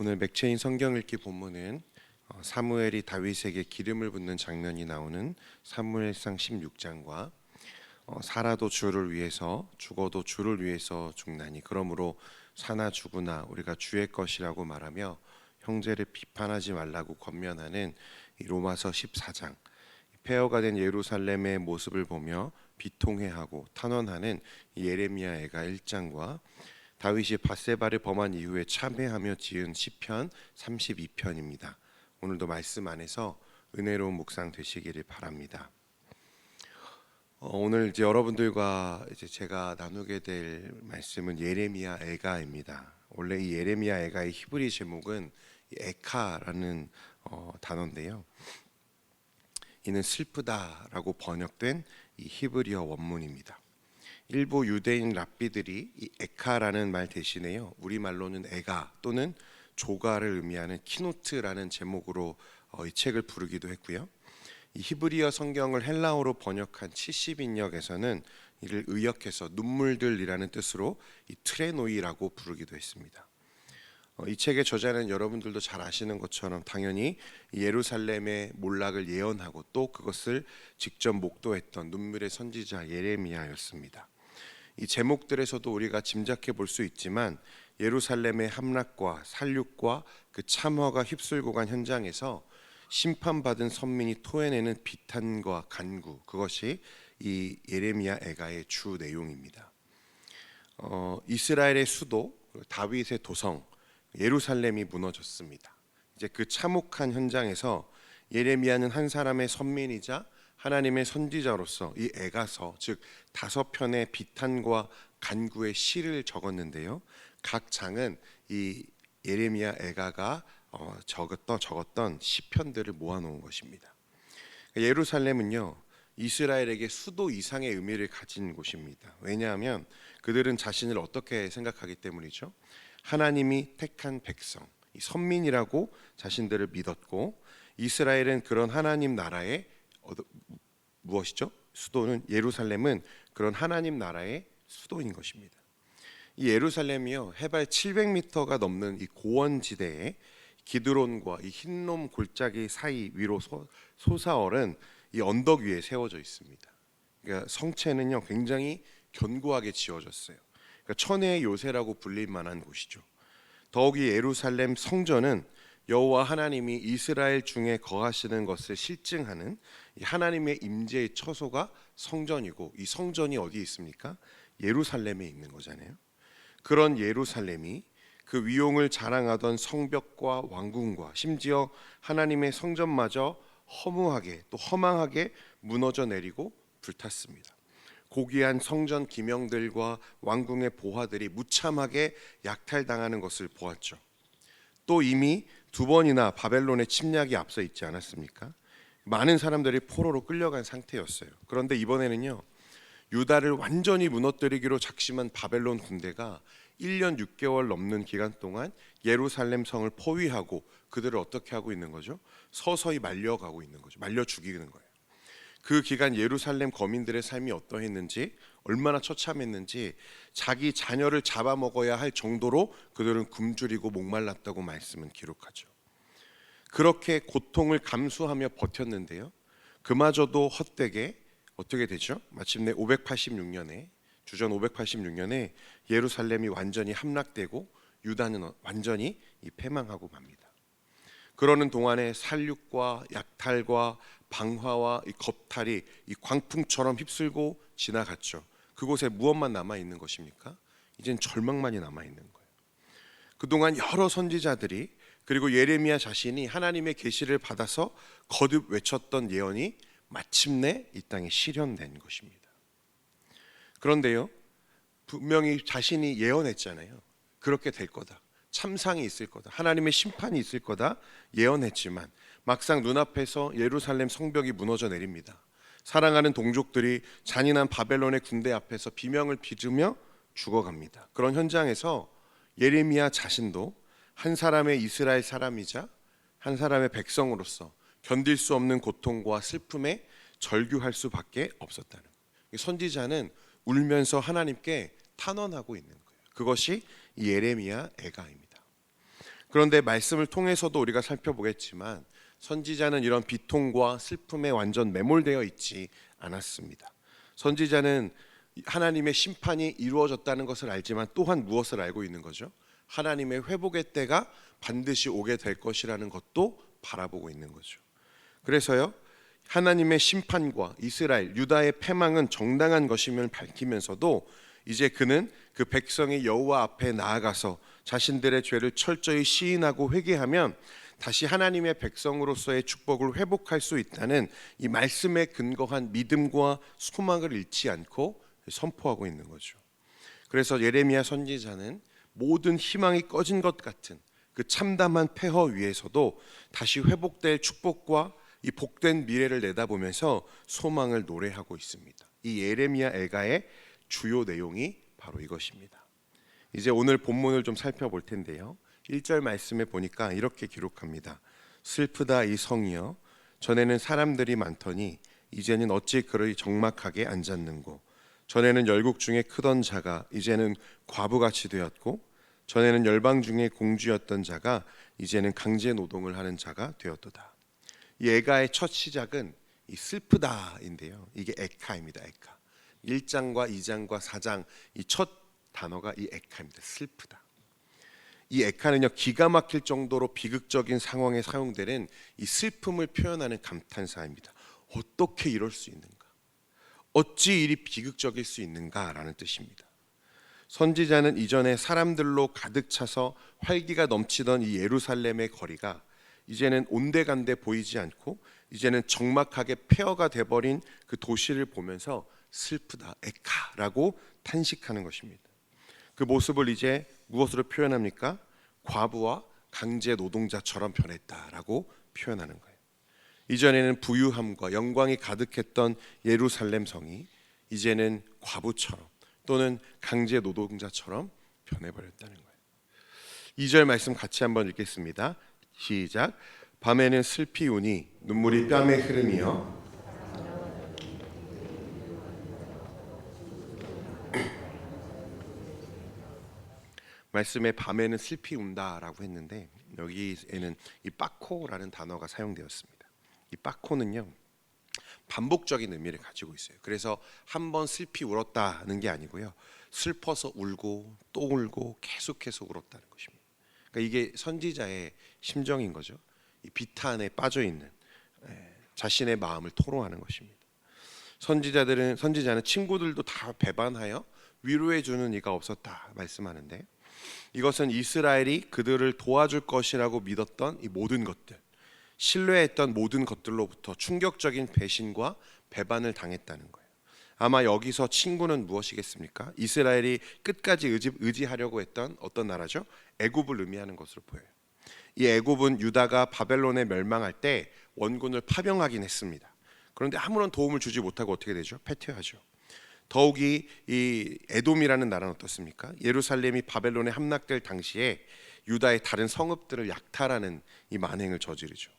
오늘 맥체인 성경 읽기 본문은 사무엘이 다윗에게 기름을 붓는 장면이 나오는 사무엘상 16장과 살아도 주를 위해서 죽어도 주를 위해서 죽나니 그러므로 사나 죽으나 우리가 주의 것이라고 말하며 형제를 비판하지 말라고 권면하는 이 로마서 14장, 폐허가 된 예루살렘의 모습을 보며 비통해하고 탄원하는 예레미야 애가 1장과 다윗이 밧세바를 범한 이후에 참회하며 지은 시편 32편입니다. 오늘도 말씀 안에서 은혜로운 묵상 되시기를 바랍니다. 오늘 여러분들과 제가 나누게 될 말씀은 예레미야 애가입니다. 원래 이 예레미야 애가의 히브리 제목은 에카라는 단어인데요. 이는 슬프다라고 번역된 이 히브리어 원문입니다. 일부 유대인 랍비들이 이 에카라는 말 대신에요, 우리말로는 에가 또는 조가를 의미하는 키노트라는 제목으로 이 책을 부르기도 했고요. 이 히브리어 성경을 헬라어로 번역한 70인역에서는 이를 의역해서 눈물들이라는 뜻으로 이 트레노이라고 부르기도 했습니다. 이 책의 저자는 여러분들도 잘 아시는 것처럼 당연히 예루살렘의 몰락을 예언하고 또 그것을 직접 목도했던 눈물의 선지자 예레미야였습니다. 이 제목들에서도 우리가 짐작해 볼 수 있지만 예루살렘의 함락과 살육과 그 참화가 휩쓸고 간 현장에서 심판받은 선민이 토해내는 비탄과 간구, 그것이 이 예레미야 애가의 주 내용입니다. 이스라엘의 수도 다윗의 도성 예루살렘이 무너졌습니다. 이제 그 참혹한 현장에서 예레미야는 한 사람의 선민이자 하나님의 선지자로서 이 애가서, 즉 5편의 비탄과 간구의 시를 적었는데요. 각 장은 이 예레미야 애가가 적었던 시편들을 모아놓은 것입니다. 예루살렘은요, 이스라엘에게 수도 이상의 의미를 가진 곳입니다. 왜냐하면 그들은 자신을 어떻게 생각하기 때문이죠. 하나님이 택한 백성, 이 선민이라고 자신들을 믿었고, 이스라엘은 그런 하나님 나라의 무엇이죠? 수도는, 예루살렘은 그런 하나님 나라의 수도인 것입니다. 이 예루살렘이요, 해발 700m가 넘는 이 고원지대에 기드론과 이 흰놈 골짜기 사이 위로 솟아오른 이 언덕 위에 세워져 있습니다. 그러니까 성체는요 굉장히 견고하게 지어졌어요. 그러니까 천혜의 요새라고 불릴 만한 곳이죠. 더욱이 예루살렘 성전은 여호와 하나님이 이스라엘 중에 거하시는 것을 실증하는 하나님의 임재의 처소가 성전이고, 이 성전이 어디에 있습니까? 예루살렘에 있는 거잖아요. 그런 예루살렘이 그 위용을 자랑하던 성벽과 왕궁과 심지어 하나님의 성전마저 허무하게 또 허망하게 무너져 내리고 불탔습니다. 고귀한 성전 기명들과 왕궁의 보화들이 무참하게 약탈당하는 것을 보았죠. 또 이미 2번이나 바벨론의 침략이 앞서 있지 않았습니까? 많은 사람들이 포로로 끌려간 상태였어요. 그런데 이번에는요, 유다를 완전히 무너뜨리기로 작심한 바벨론 군대가 1년 6개월 넘는 기간 동안 예루살렘 성을 포위하고 그들을 어떻게 하고 있는 거죠? 서서히 말려가고 있는 거죠. 말려 죽이는 거예요. 그 기간 예루살렘 거민들의 삶이 어떠했는지, 얼마나 처참했는지 자기 자녀를 잡아먹어야 할 정도로 그들은 굶주리고 목말랐다고 말씀은 기록하죠. 그렇게 고통을 감수하며 버텼는데요, 그마저도 헛되게 어떻게 되죠? 마침내 586년에, 주전 586년에 예루살렘이 완전히 함락되고 유다는 완전히 패망하고 맙니다. 그러는 동안에 살육과 약탈과 방화와 이 겁탈이 이 광풍처럼 휩쓸고 지나갔죠. 그곳에 무엇만 남아 있는 것입니까? 이젠 절망만이 남아 있는 거예요. 그동안 여러 선지자들이, 그리고 예레미야 자신이 하나님의 계시를 받아서 거듭 외쳤던 예언이 마침내 이 땅에 실현된 것입니다. 그런데요, 분명히 자신이 예언했잖아요. 그렇게 될 거다, 참상이 있을 거다, 하나님의 심판이 있을 거다 예언했지만 막상 눈앞에서 예루살렘 성벽이 무너져 내립니다. 사랑하는 동족들이 잔인한 바벨론의 군대 앞에서 비명을 지르며 죽어갑니다. 그런 현장에서 예레미야 자신도 한 사람의 이스라엘 사람이자 한 사람의 백성으로서 견딜 수 없는 고통과 슬픔에 절규할 수밖에 없었다는 거예요. 선지자는 울면서 하나님께 탄원하고 있는 거예요. 그것이 예레미야 애가입니다. 그런데 말씀을 통해서도 우리가 살펴보겠지만 선지자는 이런 비통과 슬픔에 완전 매몰되어 있지 않았습니다. 선지자는 하나님의 심판이 이루어졌다는 것을 알지만 또한 무엇을 알고 있는 거죠? 하나님의 회복의 때가 반드시 오게 될 것이라는 것도 바라보고 있는 거죠. 그래서요, 하나님의 심판과 이스라엘, 유다의 패망은 정당한 것임을 밝히면서도 이제 그는 그 백성이 여호와 앞에 나아가서 자신들의 죄를 철저히 시인하고 회개하면 다시 하나님의 백성으로서의 축복을 회복할 수 있다는 이 말씀에 근거한 믿음과 소망을 잃지 않고 선포하고 있는 거죠. 그래서 예레미야 선지자는 모든 희망이 꺼진 것 같은 그 참담한 폐허 위에서도 다시 회복될 축복과 이 복된 미래를 내다보면서 소망을 노래하고 있습니다. 이 예레미야 애가의 주요 내용이 바로 이것입니다. 이제 오늘 본문을 좀 살펴볼 텐데요. 1절 말씀에 보니까 이렇게 기록합니다. 슬프다 이 성이여, 전에는 사람들이 많더니 이제는 어찌 그리 적막하게 앉았는고. 전에는 열국 중에 크던 자가 이제는 과부같이 되었고, 전에는 열방 중에 공주였던 자가 이제는 강제 노동을 하는 자가 되었도다. 이 애가의 첫 시작은 이 슬프다인데요. 이게 에카입니다. 에카. 1장과 2장과 4장 이 첫 단어가 이 에카입니다. 슬프다. 이 에카는요, 기가 막힐 정도로 비극적인 상황에 사용되는 이 슬픔을 표현하는 감탄사입니다. 어떻게 이럴 수 있는가? 어찌 이리 비극적일 수 있는가라는 뜻입니다. 선지자는 이전에 사람들로 가득 차서 활기가 넘치던 이 예루살렘의 거리가 이제는 온데간데 보이지 않고 이제는 적막하게 폐허가 돼버린 그 도시를 보면서 슬프다, 에카라고 탄식하는 것입니다. 그 모습을 이제 무엇으로 표현합니까? 과부와 강제 노동자처럼 변했다라고 표현하는 거예요. 이전에는 부유함과 영광이 가득했던 예루살렘 성이 이제는 과부처럼 또는 강제 노동자처럼 변해버렸다는 거예요. 2절 말씀 같이 한번 읽겠습니다. 시작. 밤에는 슬피 우니 눈물이 뺨에 흐름이여. 말씀에 밤에는 슬피 운다라고 했는데 여기에는 이 빠코라는 단어가 사용되었습니다. 이 빠코는요, 반복적인 의미를 가지고 있어요. 그래서 한 번 슬피 울었다는 게 아니고요, 슬퍼서 울고 또 울고 계속해서 울었다는 것입니다. 그러니까 이게 선지자의 심정인 거죠. 이 비탄에 빠져 있는 자신의 마음을 토로하는 것입니다. 선지자는 친구들도 다 배반하여 위로해 주는 이가 없었다 말씀하는데, 이것은 이스라엘이 그들을 도와줄 것이라고 믿었던 이 모든 것들, 신뢰했던 모든 것들로부터 충격적인 배신과 배반을 당했다는 거예요. 아마 여기서 친구는 무엇이겠습니까? 이스라엘이 끝까지 의지하려고 했던 어떤 나라죠? 애굽을 의미하는 것으로 보여요. 이 애굽은 유다가 바벨론에 멸망할 때 원군을 파병하긴 했습니다. 그런데 아무런 도움을 주지 못하고 어떻게 되죠? 패퇴하죠. 더욱이 이 에돔이라는 나라는 어떻습니까? 예루살렘이 바벨론에 함락될 당시에 유다의 다른 성읍들을 약탈하는 이 만행을 저지르죠.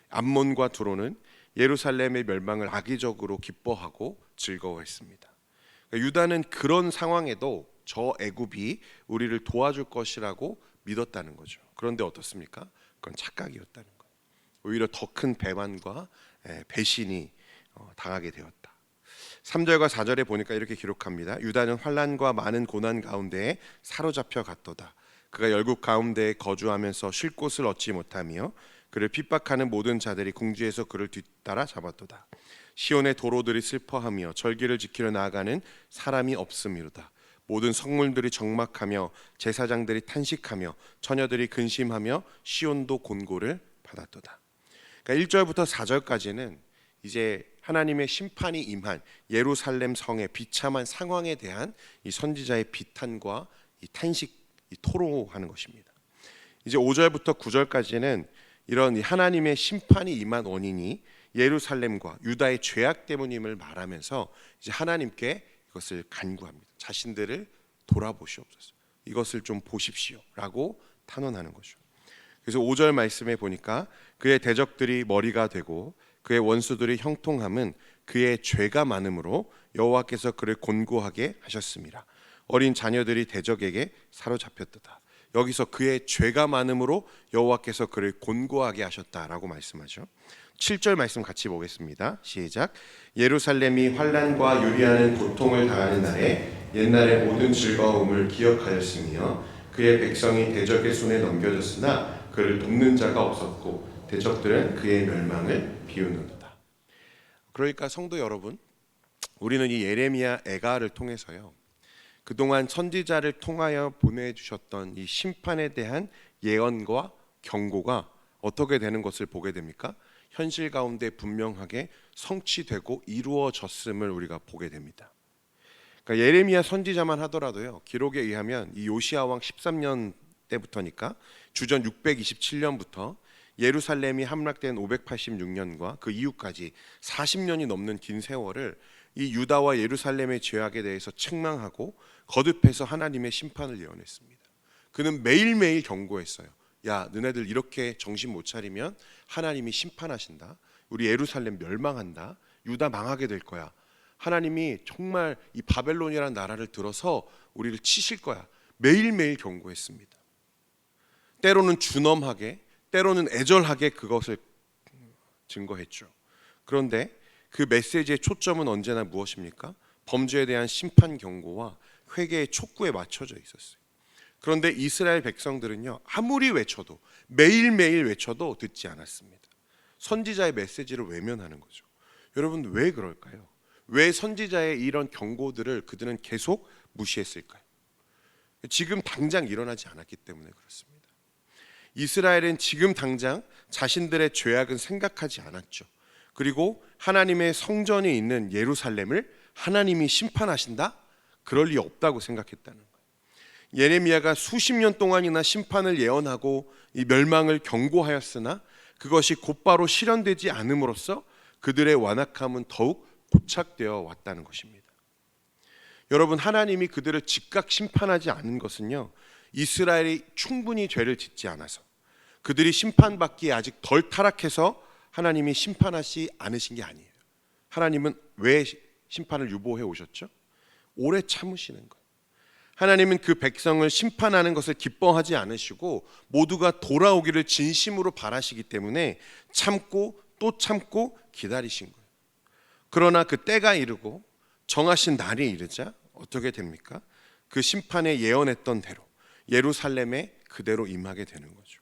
암몬과 두로는 예루살렘의 멸망을 악의적으로 기뻐하고 즐거워했습니다. 그러니까 유다는 그런 상황에도 저 애굽이 우리를 도와줄 것이라고 믿었다는 거죠. 그런데 어떻습니까? 그건 착각이었다는 거예요. 오히려 더 큰 배반과 배신이 당하게 되었다. 3절과 4절에 보니까 이렇게 기록합니다. 유다는 환난과 많은 고난 가운데에 사로잡혀 갔도다. 그가 열국 가운데에 거주하면서 쉴 곳을 얻지 못하며 그를 핍박하는 모든 자들이 궁지에서 그를 뒤따라 잡았도다. 시온의 도로들이 슬퍼하며 절기를 지키려 나아가는 사람이 없음이로다. 모든 성물들이 적막하며 제사장들이 탄식하며 처녀들이 근심하며 시온도 곤고를 받았도다. 그러니까 1절부터 4절까지는 이제 하나님의 심판이 임한 예루살렘 성의 비참한 상황에 대한 이 선지자의 비탄과 이 탄식, 이 토로하는 것입니다. 이제 5절부터 9절까지는 이런 하나님의 심판이 임한 원인이 예루살렘과 유다의 죄악 때문임을 말하면서 이제 하나님께 이것을 간구합니다. 자신들을 돌아보시옵소서. 이것을 좀 보십시오라고 탄원하는 거죠. 그래서 5절 말씀에 보니까 그의 대적들이 머리가 되고 그의 원수들이 형통함은 그의 죄가 많음으로 여호와께서 그를 곤고하게 하셨습니다. 어린 자녀들이 대적에게 사로잡혔도다. 여기서 그의 죄가 많음으로 여호와께서 그를 곤고하게 하셨다라고 말씀하죠. 7절 말씀 같이 보겠습니다. 시작. 예루살렘이 환난과 유리하는 고통을 당하는 날에 옛날의 모든 즐거움을 기억하였으며 그의 백성이 대적의 손에 넘겨졌으나 그를 돕는 자가 없었고 대적들은 그의 멸망을 비우는도다. 그러니까 성도 여러분, 우리는 이 예레미야 애가를 통해서요, 그동안 선지자를 통하여 보내주셨던 이 심판에 대한 예언과 경고가 어떻게 되는 것을 보게 됩니까? 현실 가운데 분명하게 성취되고 이루어졌음을 우리가 보게 됩니다. 그러니까 예레미야 선지자만 하더라도요, 기록에 의하면 이 요시야 왕 13년 때부터니까 주전 627년부터 예루살렘이 함락된 586년과 그 이후까지 40년이 넘는 긴 세월을 이 유다와 예루살렘의 죄악에 대해서 책망하고 거듭해서 하나님의 심판을 예언했습니다. 그는 매일매일 경고했어요. 야, 너네들 이렇게 정신 못 차리면 하나님이 심판하신다. 우리 예루살렘 멸망한다. 유다 망하게 될 거야. 하나님이 정말 이 바벨론이라는 나라를 들어서 우리를 치실 거야. 매일매일 경고했습니다. 때로는 준엄하게, 때로는 애절하게 그것을 증거했죠. 그런데 그 메시지의 초점은 언제나 무엇입니까? 범죄에 대한 심판 경고와 회개의 촉구에 맞춰져 있었어요. 그런데 이스라엘 백성들은요, 아무리 외쳐도, 매일매일 외쳐도 듣지 않았습니다. 선지자의 메시지를 외면하는 거죠. 여러분, 왜 그럴까요? 왜 선지자의 이런 경고들을 그들은 계속 무시했을까요? 지금 당장 일어나지 않았기 때문에 그렇습니다. 이스라엘은 지금 당장 자신들의 죄악은 생각하지 않았죠. 그리고 하나님의 성전이 있는 예루살렘을 하나님이 심판하신다? 그럴 리 없다고 생각했다는 거예요. 예레미야가 수십 년 동안이나 심판을 예언하고 이 멸망을 경고하였으나 그것이 곧바로 실현되지 않음으로써 그들의 완악함은 더욱 고착되어 왔다는 것입니다. 여러분, 하나님이 그들을 즉각 심판하지 않은 것은요, 이스라엘이 충분히 죄를 짓지 않아서, 그들이 심판받기에 아직 덜 타락해서 하나님이 심판하지 않으신 게 아니에요. 하나님은 왜 심판을 유보해 오셨죠? 오래 참으시는 거예요. 하나님은 그 백성을 심판하는 것을 기뻐하지 않으시고 모두가 돌아오기를 진심으로 바라시기 때문에 참고 또 참고 기다리신 거예요. 그러나 그 때가 이르고 정하신 날이 이르자 어떻게 됩니까? 그 심판에 예언했던 대로 예루살렘에 그대로 임하게 되는 거죠.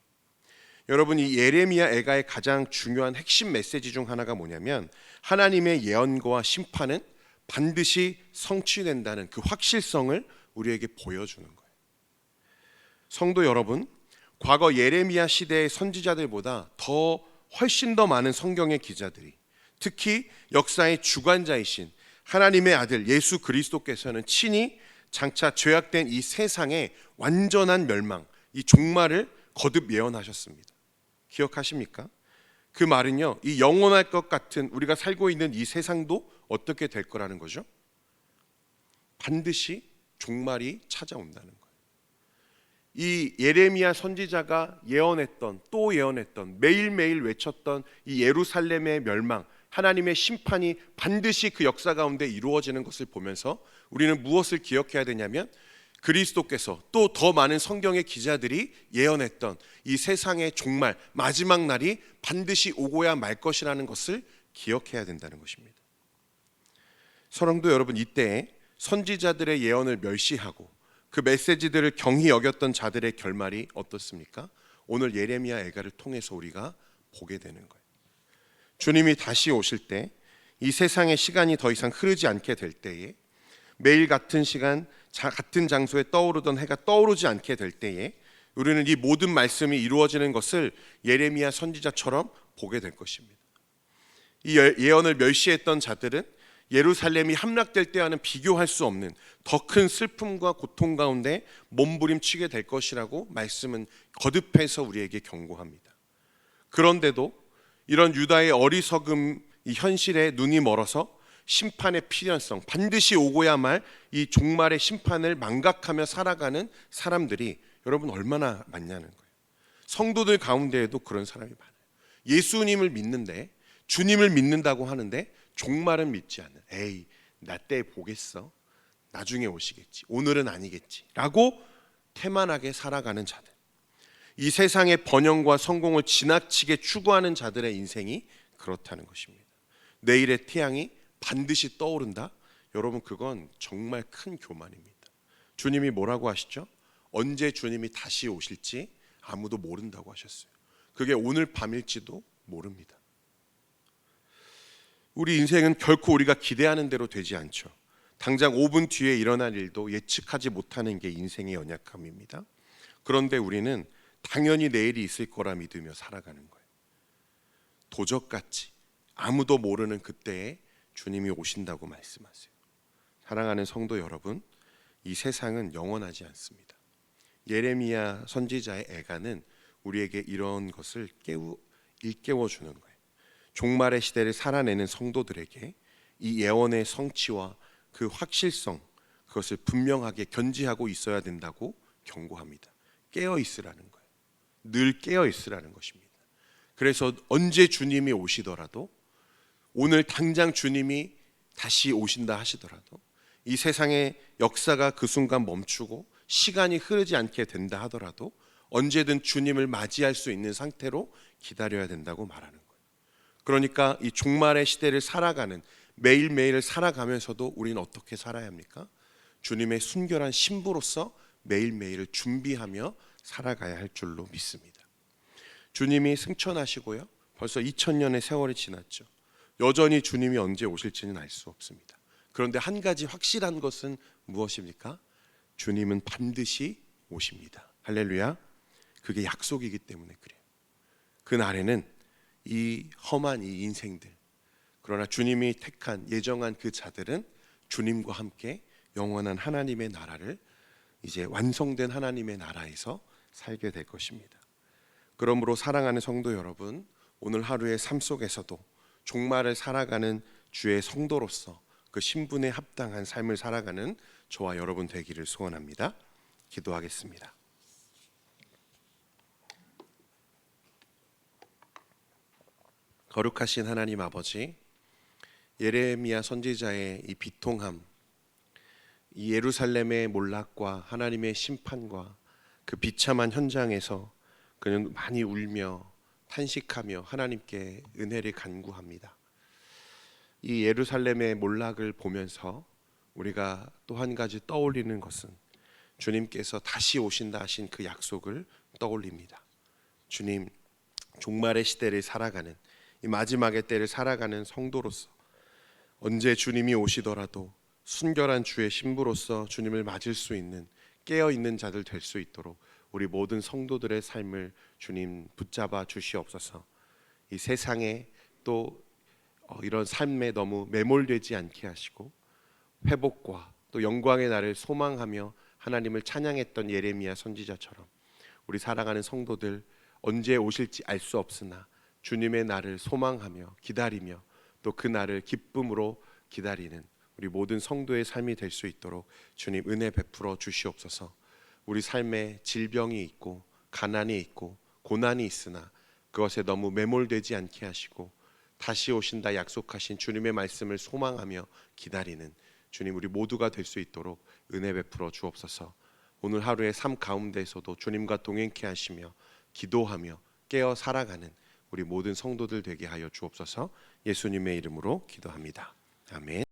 여러분, 이 예레미야 애가의 가장 중요한 핵심 메시지 중 하나가 뭐냐면 하나님의 예언과 심판은 반드시 성취된다는 그 확실성을 우리에게 보여주는 거예요. 성도 여러분, 과거 예레미야 시대의 선지자들보다 훨씬 더 많은 성경의 기자들이, 특히 역사의 주관자이신 하나님의 아들 예수 그리스도께서는 친히 장차 죄악된 이 세상의 완전한 멸망, 이 종말을 거듭 예언하셨습니다. 기억하십니까? 그 말은요, 이 영원할 것 같은 우리가 살고 있는 이 세상도 어떻게 될 거라는 거죠? 반드시 종말이 찾아온다는 거예요. 이 예레미야 선지자가 예언했던, 또 예언했던, 매일매일 외쳤던 이 예루살렘의 멸망, 하나님의 심판이 반드시 그 역사 가운데 이루어지는 것을 보면서 우리는 무엇을 기억해야 되냐면 그리스도께서 또 더 많은 성경의 기자들이 예언했던 이 세상의 종말, 마지막 날이 반드시 오고야 말 것이라는 것을 기억해야 된다는 것입니다. 성도 여러분, 이때 선지자들의 예언을 멸시하고 그 메시지들을 경히 여겼던 자들의 결말이 어떻습니까? 오늘 예레미야 애가를 통해서 우리가 보게 되는 거예요. 주님이 다시 오실 때, 이 세상의 시간이 더 이상 흐르지 않게 될 때에, 매일 같은 시간 같은 장소에 떠오르던 해가 떠오르지 않게 될 때에 우리는 이 모든 말씀이 이루어지는 것을 예레미야 선지자처럼 보게 될 것입니다. 이 예언을 멸시했던 자들은 예루살렘이 함락될 때와는 비교할 수 없는 더 큰 슬픔과 고통 가운데 몸부림치게 될 것이라고 말씀은 거듭해서 우리에게 경고합니다. 그런데도 이런 유다의 어리석음, 이 현실에 눈이 멀어서 심판의 필연성, 반드시 오고야 말 이 종말의 심판을 망각하며 살아가는 사람들이 여러분 얼마나 많냐는 거예요. 성도들 가운데에도 그런 사람이 많아요. 예수님을 믿는데, 주님을 믿는다고 하는데 종말은 믿지 않는, 에이 나 때 보겠어, 나중에 오시겠지, 오늘은 아니겠지 라고 태만하게 살아가는 자들, 이 세상의 번영과 성공을 지나치게 추구하는 자들의 인생이 그렇다는 것입니다. 내일의 태양이 반드시 떠오른다? 여러분, 그건 정말 큰 교만입니다. 주님이 뭐라고 하시죠? 언제 주님이 다시 오실지 아무도 모른다고 하셨어요. 그게 오늘 밤일지도 모릅니다. 우리 인생은 결코 우리가 기대하는 대로 되지 않죠. 당장 5분 뒤에 일어날 일도 예측하지 못하는 게 인생의 연약함입니다. 그런데 우리는 당연히 내일이 있을 거라 믿으며 살아가는 거예요. 도적같이 아무도 모르는 그때에 주님이 오신다고 말씀하세요. 사랑하는 성도 여러분, 이 세상은 영원하지 않습니다. 예레미야 선지자의 애가는 우리에게 이런 것을 일깨워 주는 거예요. 종말의 시대를 살아내는 성도들에게 이 예언의 성취와 그 확실성, 그것을 분명하게 견지하고 있어야 된다고 경고합니다. 깨어 있으라는 거예요. 늘 깨어 있으라는 것입니다. 그래서 언제 주님이 오시더라도, 오늘 당장 주님이 다시 오신다 하시더라도, 이 세상의 역사가 그 순간 멈추고 시간이 흐르지 않게 된다 하더라도 언제든 주님을 맞이할 수 있는 상태로 기다려야 된다고 말하는 거예요. 그러니까 이 종말의 시대를 살아가는, 매일매일을 살아가면서도 우리는 어떻게 살아야 합니까? 주님의 순결한 신부로서 매일매일을 준비하며 살아가야 할 줄로 믿습니다. 주님이 승천하시고요, 벌써 2000년의 세월이 지났죠. 여전히 주님이 언제 오실지는 알 수 없습니다. 그런데 한 가지 확실한 것은 무엇입니까? 주님은 반드시 오십니다. 할렐루야. 그게 약속이기 때문에 그래요. 그날에는 이 험한 이 인생들, 그러나 주님이 택한 예정한 그 자들은 주님과 함께 영원한 하나님의 나라를, 이제 완성된 하나님의 나라에서 살게 될 것입니다. 그러므로 사랑하는 성도 여러분, 오늘 하루의 삶 속에서도 종말을 살아가는 주의 성도로서 그 신분에 합당한 삶을 살아가는 저와 여러분 되기를 소원합니다. 기도하겠습니다. 거룩하신 하나님 아버지, 예레미야 선지자의 이 비통함, 이 예루살렘의 몰락과 하나님의 심판과 그 비참한 현장에서 그는 많이 울며 탄식하며 하나님께 은혜를 간구합니다. 이 예루살렘의 몰락을 보면서 우리가 또 한 가지 떠올리는 것은 주님께서 다시 오신다 하신 그 약속을 떠올립니다. 주님, 종말의 시대를 살아가는, 이 마지막의 때를 살아가는 성도로서 언제 주님이 오시더라도 순결한 주의 신부로서 주님을 맞을 수 있는 깨어있는 자들 될 수 있도록 우리 모든 성도들의 삶을 주님 붙잡아 주시옵소서. 이 세상에 또 이런 삶에 너무 매몰되지 않게 하시고 회복과 또 영광의 날을 소망하며 하나님을 찬양했던 예레미야 선지자처럼 우리 사랑하는 성도들 언제 오실지 알 수 없으나 주님의 날을 소망하며 기다리며 또 그 날을 기쁨으로 기다리는 우리 모든 성도의 삶이 될 수 있도록 주님 은혜 베풀어 주시옵소서. 우리 삶에 질병이 있고 가난이 있고 고난이 있으나 그것에 너무 매몰되지 않게 하시고 다시 오신다 약속하신 주님의 말씀을 소망하며 기다리는 주님 우리 모두가 될 수 있도록 은혜 베풀어 주옵소서. 오늘 하루의 삶 가운데서도 주님과 동행케 하시며 기도하며 깨어 살아가는 우리 모든 성도들 되게 하여 주옵소서. 예수님의 이름으로 기도합니다. 아멘.